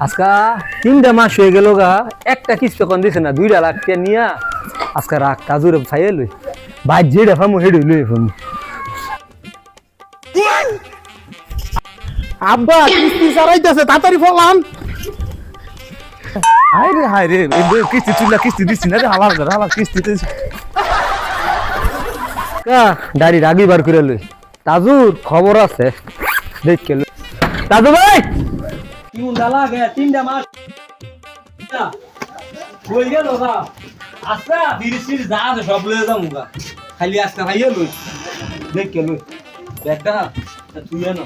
আজকা 3টা মাস হয়ে গেল গা, একটা কিস্তি কোন দিছে না, 2 লাখ টাকা নিয়া আজকা রাখ তাজুরে ছাইয়ে লই ভাই যেটা ফামু হেডে লই ফামু। আব্বা কিস্তি সারাইতেছে, তাড়াতাড়ি ফলান। হায় রে কিস্তি তুই কিস্তি দিচ্ছি না রে, হালার কিস্তি কা দাড়ি রাগি বার করে লই। তাজুর খবর আছে, দেখকে লই। তাজু ভাই কিউন ডালা গে 3টা মাস কই গেল গা? আচ্ছা বিরিশির যা আছে সব লয়ে যামু গা, খালি আজকে ভাইয়া লই দেখকে লই একটা তুই এনো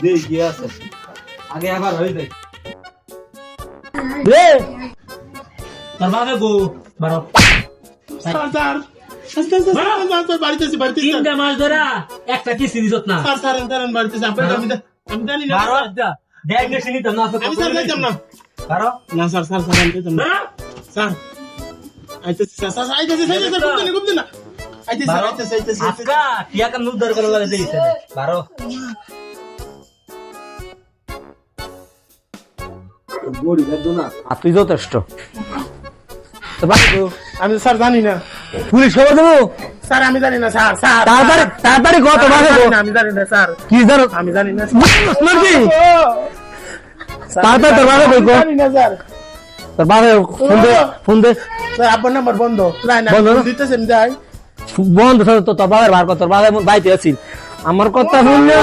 দেই কি আছে আগে একবার হই দে রে তোর বাবা গো বারো স্যার স্যার স্যার বাড়িতে 3টা মাস ধরে একটা কিস্তি দিছত না স্যার বাড়িতে আমি জানি না বারো দেখ দেখি নিতাম না আমি স্যার যাইতাম না বারো না স্যার আমি যাইতাম না স্যার আইতেছি গুপ্ত না আইতেছি আজকা টিয়া কাম উদ্ধার করা লাগে দেইছে বারো বড়ি গাদো না তুই যথেষ্ট। তো বাকি তো আমি স্যার জানি না পুলিশ খবর দেবো। স্যার আমি জানি না স্যার তাড়াতাড়ি কত বাজে আমি জানি না স্যার কি জানো আমি জানি না নাকি তাড়াতাড়ি তোর বাবা কই গো, জানি না স্যার তোর বাবা ফোন দে স্যার আপনার নাম্বার বন্ধ লাইন বন্ধ? দিতেছে আমি যাই বন্ধ। তোর বাবার বার কর, তোর বাবা বাইতে আছিস আমার কথা শুন না।